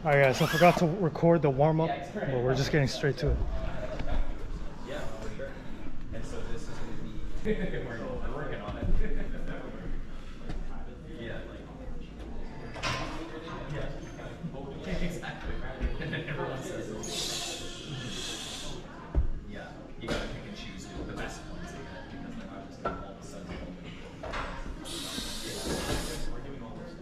Alright guys, so I forgot to record the warm-up, but we're just getting straight to it. Yeah, for sure. And so this is going to be... we're working on it. Yeah, yeah, exactly. And then everyone says, yeah, you got to pick and choose the best ones because they're not just all of a sudden. We're doing all this.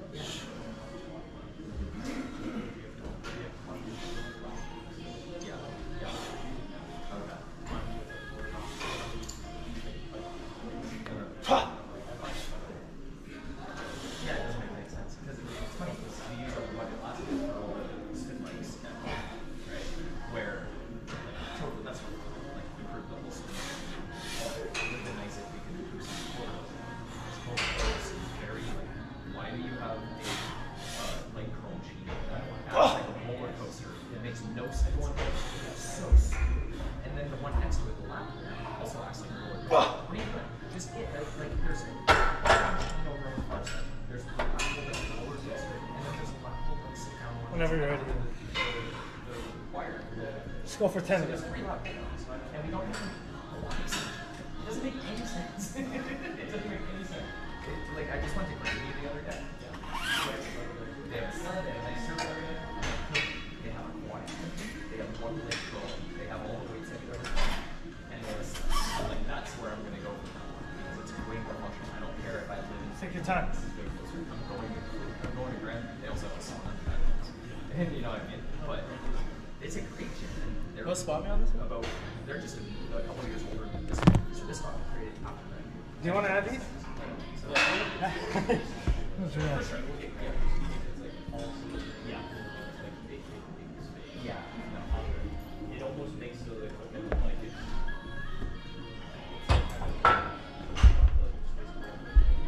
Whenever you're ready. Let's go for 10. And we don't even... It doesn't make any sense. It doesn't make any sense. Like, I just went to Gravy the other day. They have a salad, they have a nice service area. They have a quiet. They have one leg roll. They have all the weights that you've ever done. And there's, like, that's where I'm going to go from now on. Because it's way more functional. I don't care if I live in... Take your time. I'm going to Grand. They also have a sauna. And you know what I mean? But it's a great gym. They're what spot me on this one? They're just a couple of years older than this one. So this spot was created after that. Do you want to add these? So, That's really nice. Yeah. Yeah. No. It almost makes the equipment look like it's...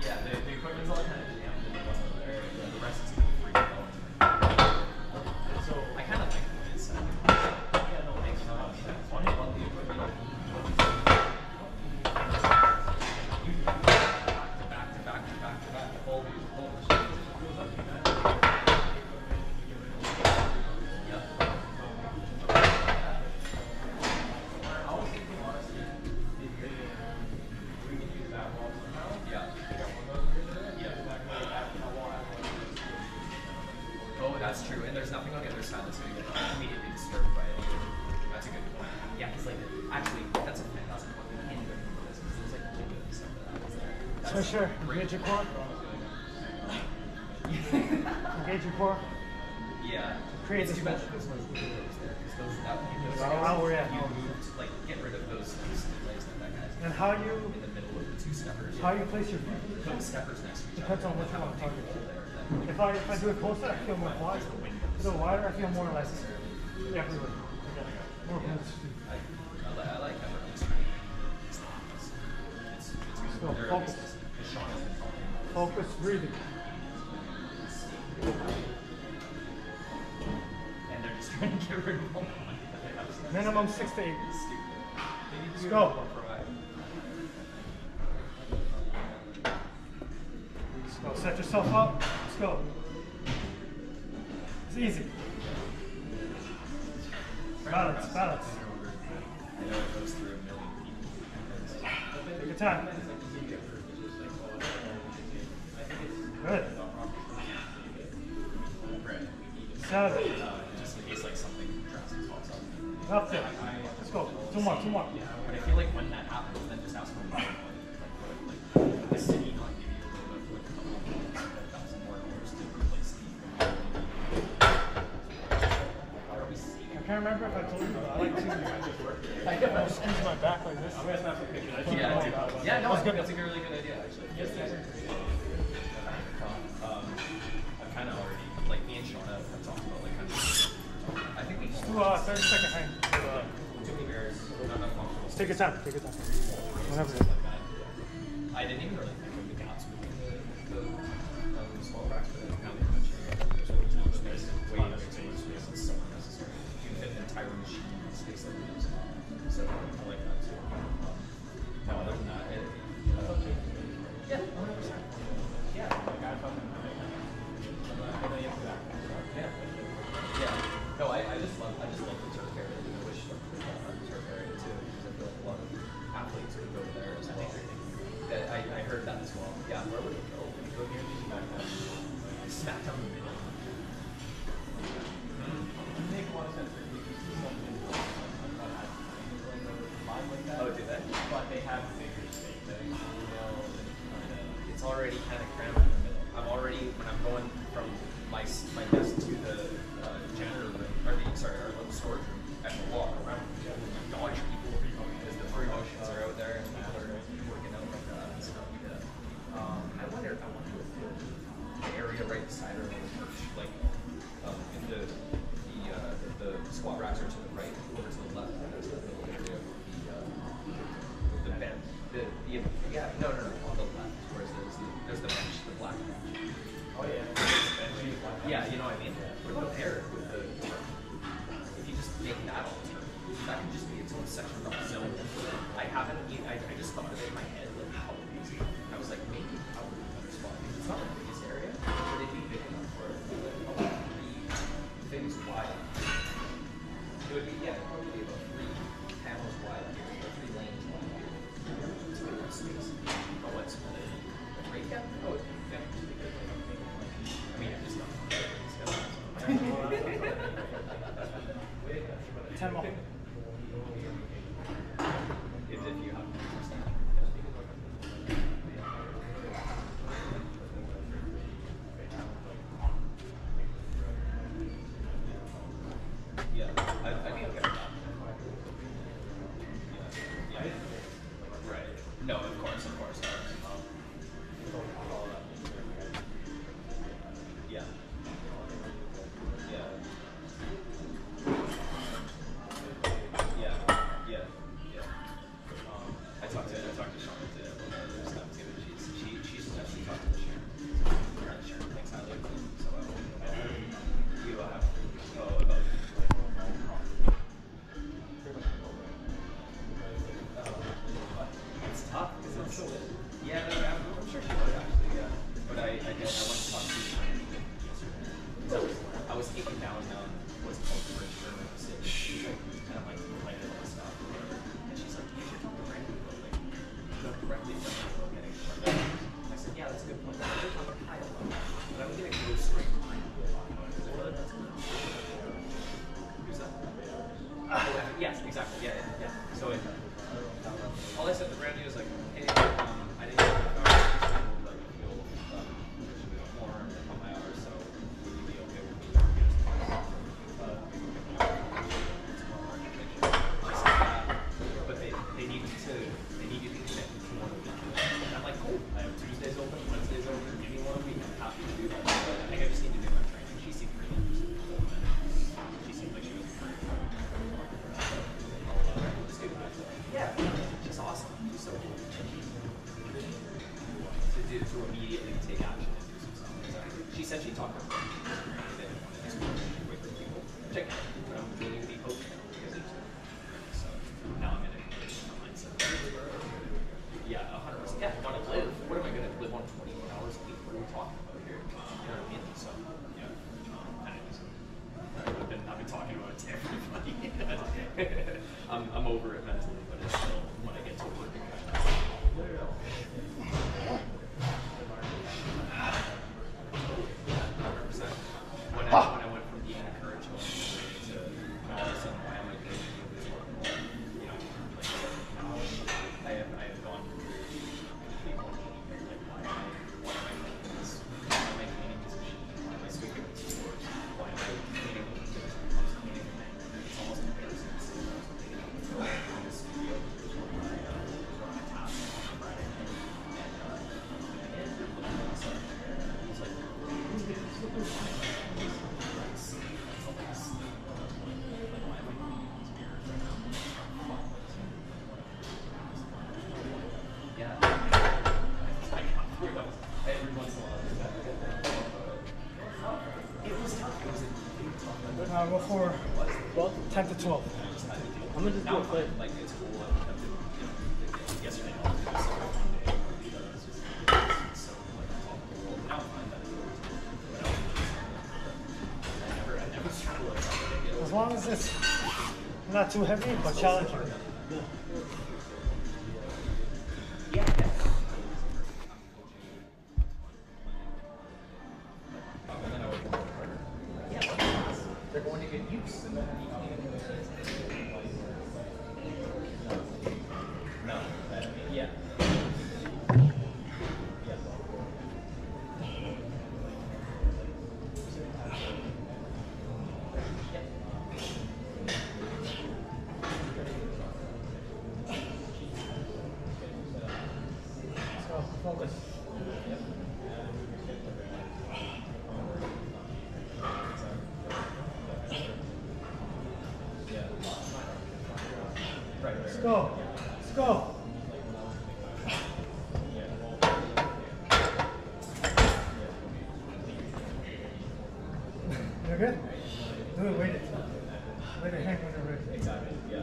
Yeah, the equipment's all kind of jammed in the one over there. The rest is free going. So I kind of like the way it's set. Yeah, no, thanks. I love the equipment. Back to back. All the shit. Goes up to that. Yep. I was thinking, honestly, we can use that wall somehow. Yeah. Oh, that's true. And there's nothing on the other side that's going to get immediately disturbed by it. That's a good point. Yeah, because like actually, that's a fantastic point. We can't even remember this because there's like little bit of stuff that happens there. So sure. Engage your core. Engage your core. Yeah. Create this. Too bad those ones there because those that you moved like get rid of those legs that guy's. And how you in the middle of the two steppers. How you place your feet? Put the steppers next to each other. Depends on which one I'm talking about. If I do it closer, I feel more wide. If I do it wider, I feel more like everywhere. More I like that. It's go. Focus. Focus. Breathing. And they're just trying to get rid of all the money that they have. Minimum 6 to 8. Let's go. Let's go. Set yourself up. Let's go. It's easy. Balance. I know it goes through a million people. Take your time. Good. 7. Just in case like something drastic pops up. Up there. Let's go. 2 more. But I feel like when that happens, then just ask them like the city not give you a little bit of like $1,000 more to replace the. Are we seeing? I can't remember if I told you, but I like to squeeze my back like this. I'm gonna snap a picture. Yeah, no, I think that's a really good idea actually. Yes, I've kind of already, like me and Shauna have talked about like kind of. I think we just do a 30-second hang. Too many bears, not enough functional. Take your time. Whatever. I didn't even really think of the gaps between the small racks, but now they're much there's way too much space. Way too much space. It's so unnecessary. You can fit an entire machine in space like this. So I like that too. No, other than that, that's okay. Yeah, 100%. Yeah, like I fucking. Yeah. Yeah. Yeah, where would it go? Would it go near the smack down the middle? Make a lot of sense. Oh, do they? But they have bigger steak that It's already kind of crammed in the middle. I'm already, when I'm going from my desk to the janitor room, or the, sorry, our little storage room, I have to walk around. I'm dodging people because the promotions are out there and people are working out like that and stuff. I wonder if the area right beside our little church, like in the squat racks are to the right, over to the left, and there's the little area with the bench. Yeah, no, on the left, whereas there's the bench, the black bench. oh yeah, Yeah, you know what I mean? What about there with the, if you just make that all turn, that could just be its own section of the zone. I just thought of it in my head, like how easy. I was like, maybe how would another spot? Because it's not the biggest area, but it'd be big enough for about 3 things wide. It would be, yeah, probably about 3 panels wide, or 3 lanes wide. It's a bit more space. But what's the rate gap? Oh, yeah. I mean, it's not. 10 more. If you have yeah, I'd be okay with that. Yeah. Right. No, of course. Yeah. I talked to Shauna today about other stuff too. She's actually talked to the Sharon. Sharon thinks highly of me, so I will. You have about. It's tough because it's yeah. No, I'm sure she would actually. Yeah, but I want to talk to you. So I was taking down what's called the bridge for the city, and I'm like complaining all this stuff, and she's like, you should talk to Randy about like directly from getting I said, yeah, that's a good point. I did talk to Kyle about that, but I'm gonna go straight to Randy. Who's that? Yes, exactly. Yeah. So all I said to Randy was like, hey, I didn't know if I was like feel more on my hours, so would you be okay with me but they need you to commit to one week. And I'm like, cool. I have Tuesdays open, Wednesdays open. Give me 1 week. I'm happy to do that. I think I just need to do my training. She seemed pretty interested. She seemed like she was pretty. Let's do that. Yeah, she's awesome. She's so cool. To immediately take action and do some stuff. She said she talked to me. They didn't want to just wait for people. Check it out. But I'm willing to be coached now because it's so now I'm in a mindset. Yeah, 100%. Yeah, I want to live. What am I going to live on 21 hours a week? What are we talking about here? You know what I mean? So, yeah. Anyways, I've been talking about it to everybody. I'm over it mentally, but it's still when I get to work. When I went from being encouraged to all of a sudden why am I doing this work more? You know, like I have gone people like why am I doing this? Why am I cleaning this machine? Why am I sweeping these floors? Why am I cleaning those things? It's almost embarrassing to see what I was cleaning in this studio. It was one of my tasks on Friday night. And I'm looking at myself and he's like, Go for 10 to 12. I'm gonna just do a play. Like it's cool. Yesterday, As long as it's not too heavy, but challenging. Yeah. going to good use. And then you can't even do it. No. Yeah. So focus. Let's go. Let's go. You're good? Do it, wait it. Wait a hand when you're ready. Exactly. Yeah.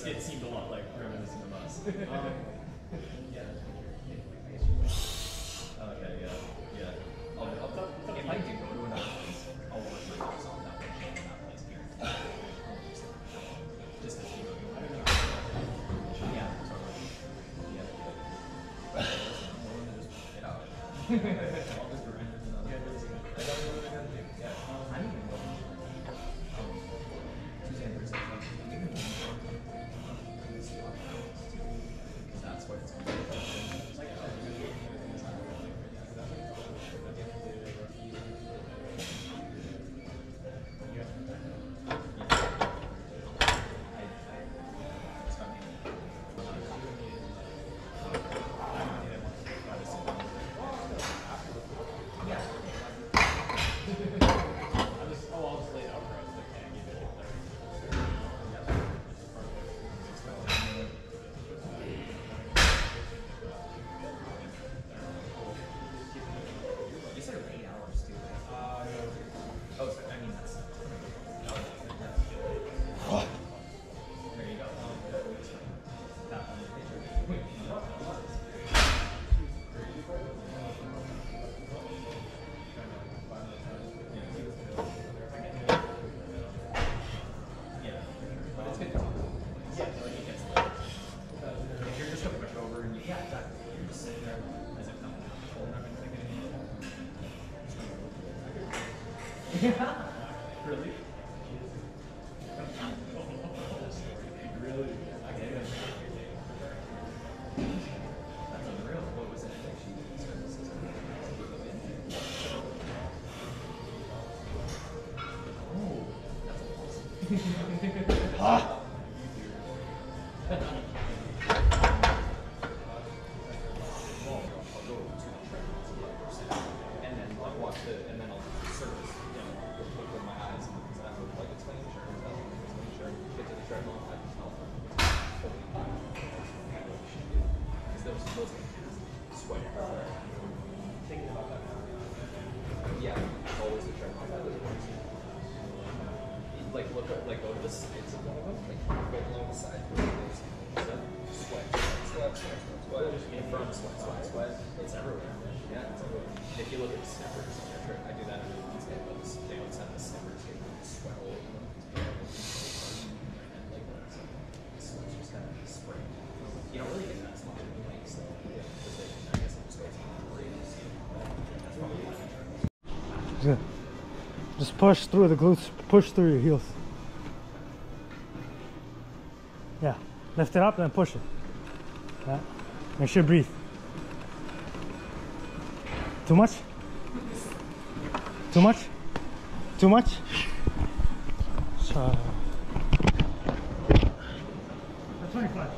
It seemed a lot like reminiscing of us. Okay, yeah. If I do go to another place, I'll work my house on that place here. Just to keep it. Yeah, totally. Yeah. Just get out. I'll just grind it another place. I don't know what I'm gonna do. Yeah. I'm even going Tuesday and Thursday. That's what it's going to be. Really? Really? That's unreal. What was it? Oh, that's awesome. And then I'll watch it, and then I'll service, look with my eyes, and I would like explain insurance, get to the treadmill, I can smell it. Because those sweat everywhere. Thinking about that now. Yeah, it's always the treadmill. Like go to the sweat, in front, sweat. It's everywhere. Yeah, it's everywhere. And if you look at snippers, I do that every Wednesday, but they would send the snippers, they would sweat all over them. And like that, so it's just kind of spray. You don't really get that much in the legs, though. Yeah, because I guess it just goes on the breeze. That's probably my concern. Good. Just push through the glutes, push through your heels. Yeah, lift it up and then push it. Yeah. Make sure you breathe. Too much? Too much? Too much? So, 25.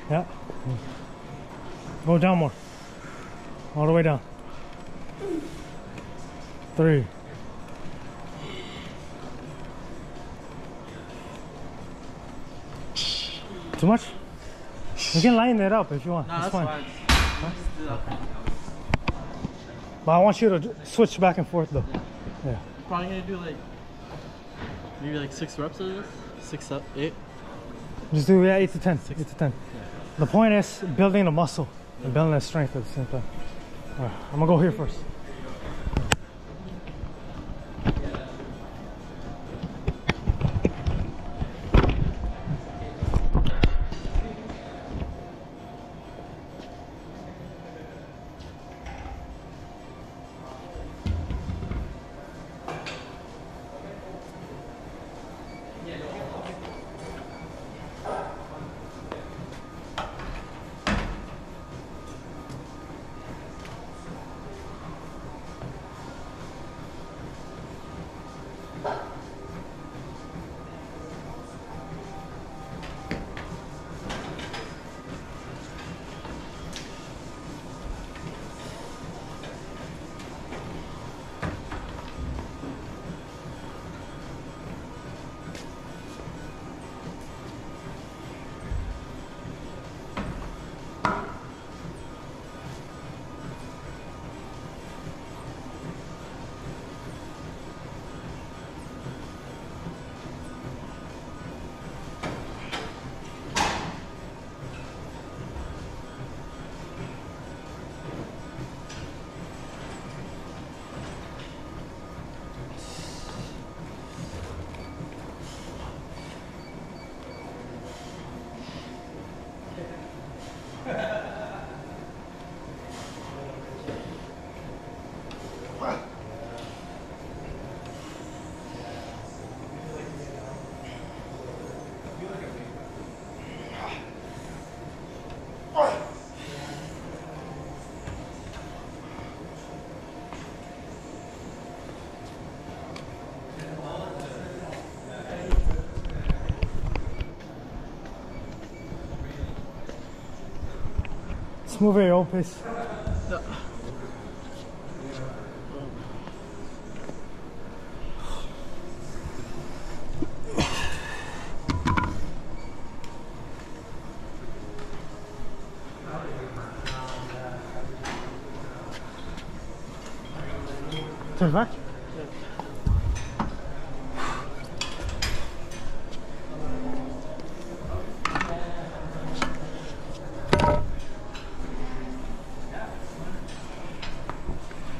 Yeah. Go down more. All the way down. 3. Too much? You can line it up if you want. No, that's fine. Huh? But I want you to switch back and forth though. Yeah. Probably gonna do like maybe like 6 reps of this. 6 up, 8. Just do 8 to 10. 8 to 10. Yeah. The point is building the muscle and building the strength at the same time. All right, I'm gonna go here first. Just move at your own pace. Yeah. Turn back.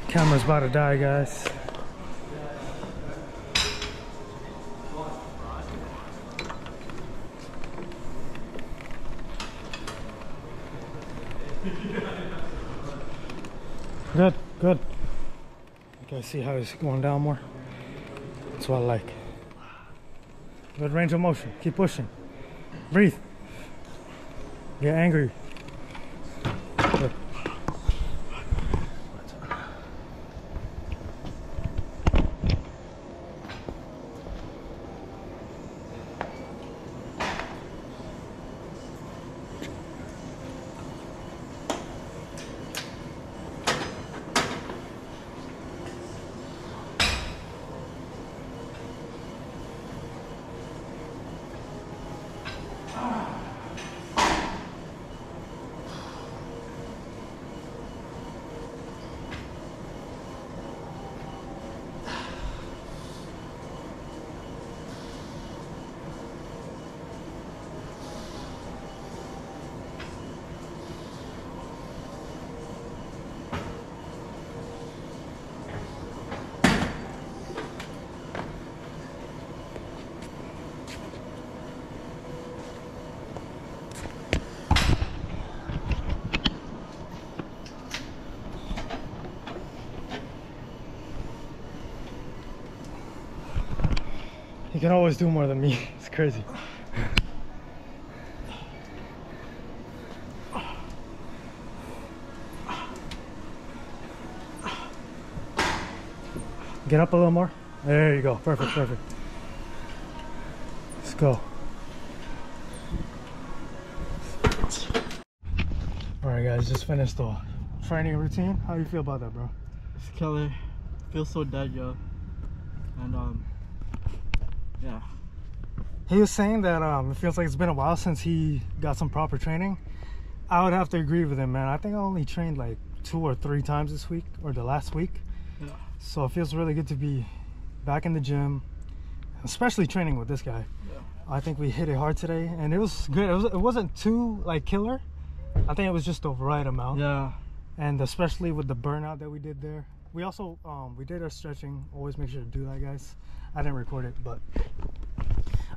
Camera's about to die, guys. Good, good. You guys see how he's going down more? That's what I like. Good range of motion. Keep pushing. Breathe. Get angry. Good. You can always do more than me. It's crazy. Get up a little more. There you go. Perfect, perfect. Let's go. Alright guys, just finished the training routine. How do you feel about that, bro? It's killer. Feels so dead, yo. And yeah. He was saying that it feels like it's been a while since he got some proper training. I would have to agree with him, man. I think I only trained like 2 or 3 times this week, or the last week. Yeah. So it feels really good to be back in the gym, especially training with this guy. Yeah. I think we hit it hard today, and it was good. It wasn't too like killer. I think it was just the right amount. Yeah. And especially with the burnout that we did there. We also we did our stretching. Always make sure to do that, guys. I didn't record it, but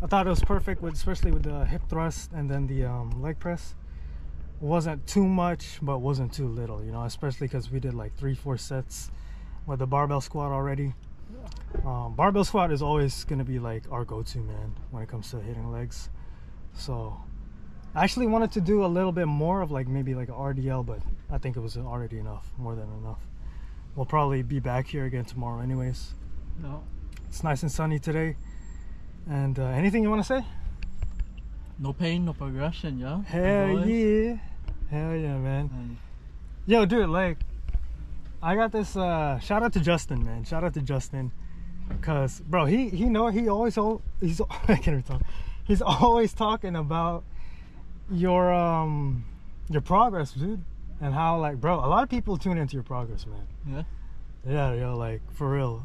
I thought it was perfect, with especially with the hip thrust and then the leg press. It wasn't too much, but wasn't too little, you know, especially because we did like 3-4 sets with the barbell squat already. Barbell squat is always going to be like our go-to, man, when it comes to hitting legs. So I actually wanted to do a little bit more of like maybe like a RDL, but I think it was already enough, more than enough. We'll probably be back here again tomorrow anyways. No. It's nice and sunny today. And anything you want to say? No pain, no progression, yo. Hell yeah. Hell yeah, man. And Yo, dude, like, I got this, shout out to Justin, man. Shout out to Justin. Cause, bro, he always, he's, I can't even talk. He's always talking about your progress, dude. And how, like, bro, a lot of people tune into your progress, man. yeah. Yeah, yo, like, for real.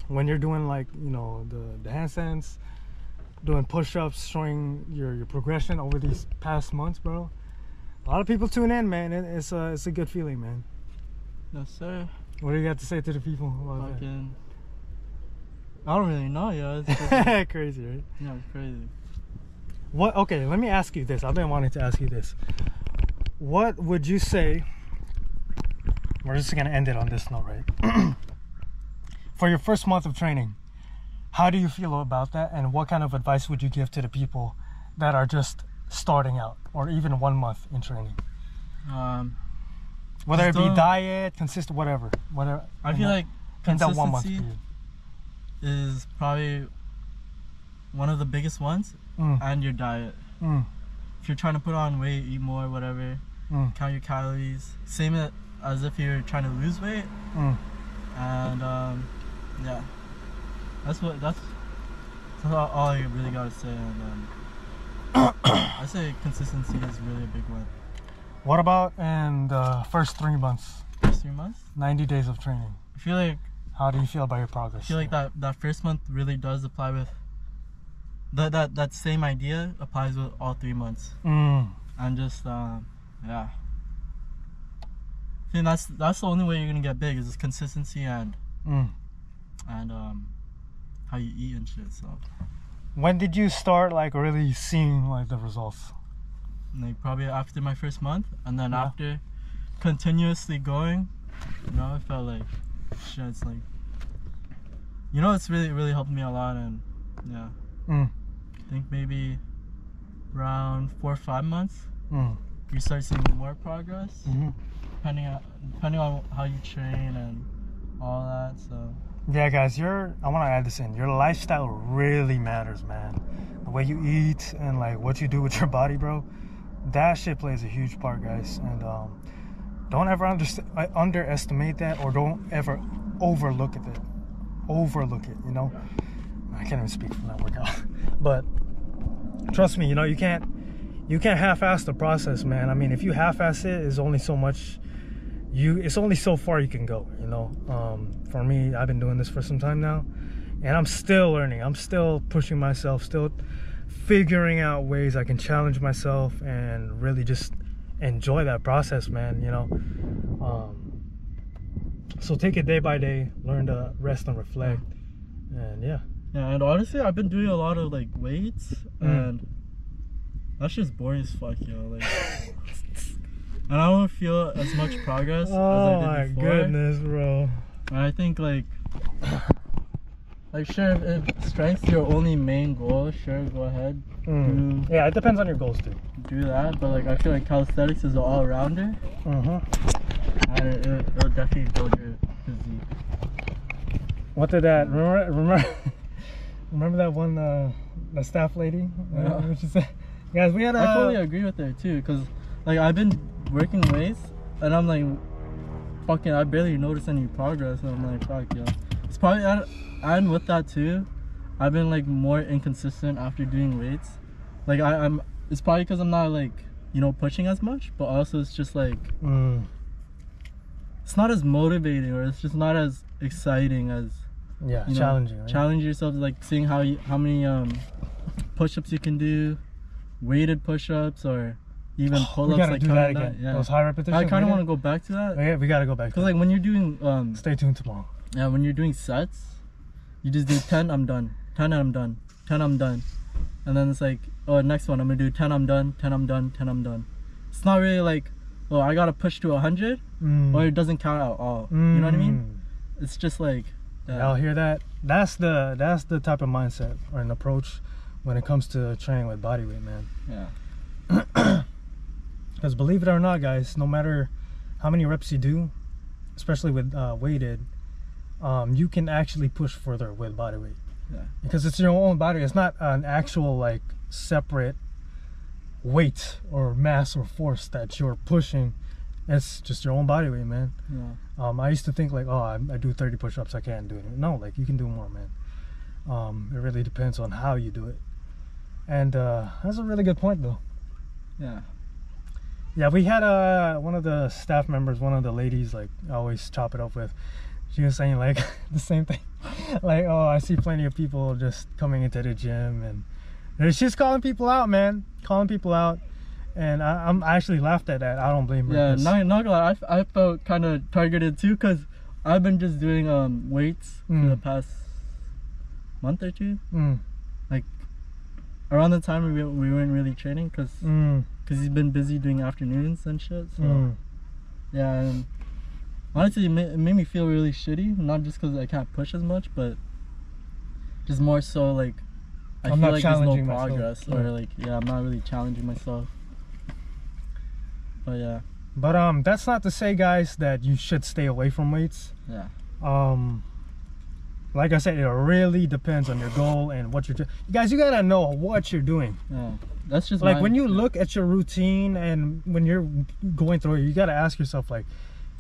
When you're doing, like, you know, the handstands, doing push-ups, showing your progression over these past months, bro. A lot of people tune in, man. It's a good feeling, man. Yes, sir. What do you got to say to the people about Fucking. I don't really know, yo. It's just, that? Crazy, right? yeah, it's crazy. What? Okay, let me ask you this. I've been wanting to ask you this. What would you say? We're just gonna end it on this note, right? For your first month of training, how do you feel about that, and what kind of advice would you give to the people that are just starting out, or even 1 month in training? Whether it be diet, consistent, whatever. I feel like in that 1 month consistency period is probably one of the biggest ones, and your diet. If you're trying to put on weight, eat more, whatever, count your calories, same as if you're trying to lose weight. And yeah, that's all I really gotta say. And I say consistency is really a big one. What about in the first 3 months? First 3 months, 90 days of training. I feel like How do you feel about your progress? I feel like that first month really does apply with that same idea applies with all 3 months. And just yeah, I think that's the only way you're gonna get big, is just consistency and how you eat and shit. So when did you start like really seeing like the results? like probably after my first month, and then after continuously going, you know, I felt like shit. It's like, you know, it's really helped me a lot. And yeah, I think maybe around 4 or 5 months you start seeing more progress, depending on how you train and all that. So yeah, guys, I want to add this in. Your lifestyle really matters, man. The way you eat and like what you do with your body, bro, that shit plays a huge part, guys. And don't ever underestimate that, or don't ever overlook it. You know, I can't even speak from that workout. But trust me, you know, you can't half-ass the process, man. I mean, if you half-ass it, it's only so much. It's only so far you can go, you know. For me, I've been doing this for some time now, and I'm still learning. I'm still pushing myself, still figuring out ways I can challenge myself and really just enjoy that process, man, you know. So take it day by day, learn to rest and reflect, and yeah, and honestly, I've been doing a lot of like weights, and that's just boring as fuck, yo. Like, and I don't feel as much progress as I did before. Oh my goodness, bro. And I think like Like, sure, if strength's your only main goal, sure, go ahead. Yeah, it depends on your goals too. Do that, but like I feel like calisthenics is an all-rounder. And it'll definitely build your physique. What did that remember that one the staff lady? What she said? Guys, we had I totally agree with her too, cause like I've been working weights and I'm like, fucking, I barely notice any progress. And I'm like, fuck, yo. It's probably and with that too, I've been like more inconsistent after doing weights. Like I'm it's probably because I'm not like, you know, pushing as much, but also it's just like it's not as motivating, or it's just not as exciting as, yeah, you know, challenging. Right? Challenge yourself, like seeing how many push-ups you can do, weighted push-ups, or even pull-ups. We gotta like do that again. Yeah. Those high repetitions. I kind of want to go back to that. Yeah, we gotta go back. Cause like when you're doing stay tuned tomorrow. Yeah, when you're doing sets, you just do 10, I'm done, 10, I'm done, 10, I'm done, and then it's like, oh, next one I'm gonna do 10, I'm done, 10, I'm done, 10, I'm done. It's not really like, oh, I gotta push to 100, or it doesn't count at all. You know what I mean? It's just like, Y'all hear that? That's the type of mindset or an approach when it comes to training with bodyweight, man. Yeah. Because believe it or not, guys, no matter how many reps you do, especially with weighted, you can actually push further with bodyweight. Yeah. Because it's your own body. It's not an actual like separate weight or mass or force that you're pushing. It's just your own body weight, man. Yeah. I used to think like, oh, I do 30 push-ups, I can't do it. No, like you can do more, man. It really depends on how you do it. And that's a really good point, though. Yeah. Yeah, we had one of the staff members, one of the ladies, like I always chop it up with. She was saying like the same thing. Like, oh, I see plenty of people just coming into the gym, and she's calling people out, man. Calling people out. And I actually laughed at that. I don't blame her. Yeah, not gonna lie, I felt kind of targeted too, because I've been just doing weights for the past month or two. Like around the time we weren't really training, because he's been busy doing afternoons and shit. So yeah, and honestly it made me feel really shitty, not just because I can't push as much, but just more so like I feel like there's no progress, or like, yeah, I'm not really challenging myself. But yeah. But that's not to say, guys, that you should stay away from weights. Yeah. Like I said, it really depends on your goal and what you're doing. Guys, you gotta know what you're doing. Yeah. That's just like when you look at your routine and when you're going through it, you gotta ask yourself, like,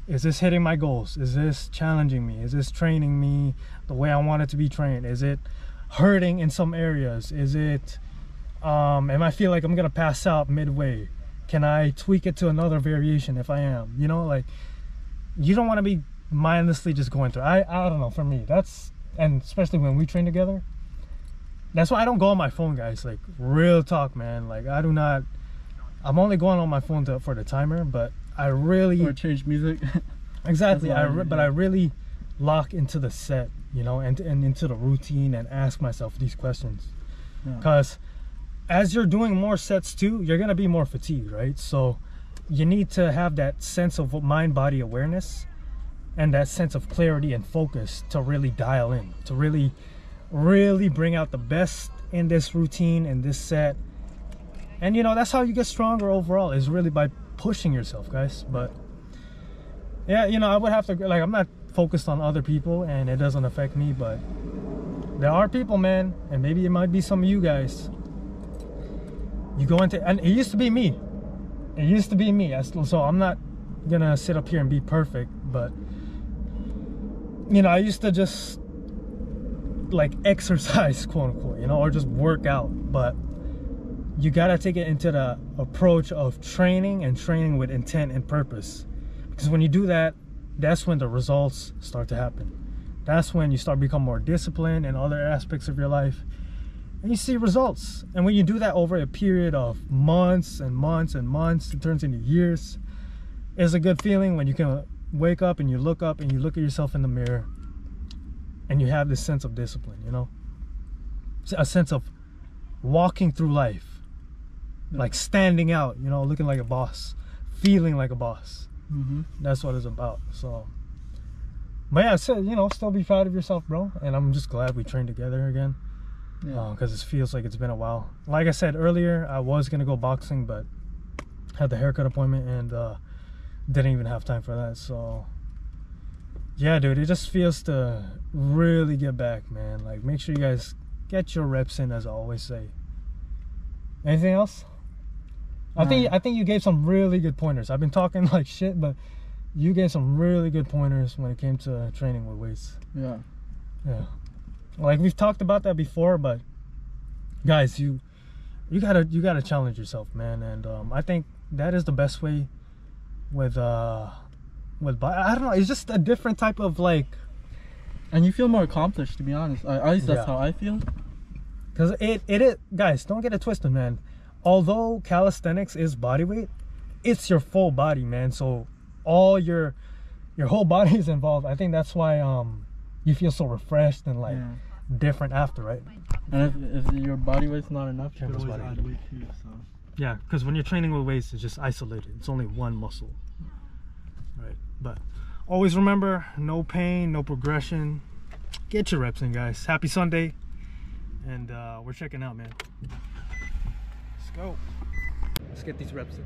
is this hitting my goals? Is this challenging me? Is this training me the way I want it to be trained? Is it hurting in some areas? Is it am I feel like I'm gonna pass out midway? Can I tweak it to another variation if I am? You know, like, you don't want to be mindlessly just going through. I don't know, for me, that's, and especially when we train together, that's why I don't go on my phone, guys. Like, real talk, man. Like, I do not, I'm only going on my phone for the timer, but I really, or change music. Exactly. But I really lock into the set, you know, and into the routine, and ask myself these questions. Because as you're doing more sets too, you're gonna be more fatigued, right? So you need to have that sense of mind-body awareness and that sense of clarity and focus to really dial in, to really bring out the best in this routine and this set. And you know, that's how you get stronger overall, is really by pushing yourself, guys. But yeah, you know, I would have to, like, I'm not focused on other people and it doesn't affect me, but there are people, man, and maybe it might be some of you guys. You go into, and it used to be me. It used to be me. So I'm not gonna sit up here and be perfect, but you know, I used to just like exercise, quote unquote, you know, or just work out. But you gotta take it into the approach of training, and training with intent and purpose. Because when you do that, that's when the results start to happen. That's when you start becoming more disciplined in other aspects of your life. And you see results. And when you do that over a period of months and months and months, it turns into years. It's a good feeling when you can wake up and you look at yourself in the mirror and you have this sense of discipline, you know, a sense of walking through life, like standing out, you know, looking like a boss, feeling like a boss. That's what it's about. So But yeah, so, you know, still be proud of yourself, bro. And I'm just glad we trained together again. Yeah. Because it feels like it's been a while. Like I said earlier, I was going to go boxing, but had the haircut appointment and didn't even have time for that. So, yeah, dude, it just feels to really get back, man. Like, make sure you guys get your reps in, as I always say. Anything else? I think you gave some really good pointers. I've been talking like shit, but you gave some really good pointers when it came to training with weights. Yeah. Yeah. Like we've talked about that before, but guys, you gotta challenge yourself, man. And I think that is the best way with I don't know, it's just a different type of like, And you feel more accomplished, to be honest. At least that's how I feel. because it is, guys, don't get it twisted, man. Although calisthenics is body weight, it's your full body, man. So all your whole body is involved. I think that's why you feel so refreshed and like different after, right? And if your body weight's not enough, you can Campbell's always body add weight too. So. Yeah, because when you're training with weights, it's just isolated. It's only one muscle, right? But always remember, no pain, no progression. Get your reps in, guys. Happy Sunday, and we're checking out, man. Let's go. Let's get these reps in.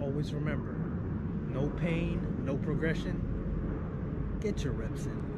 Always remember, no pain, no progression. Get your reps in.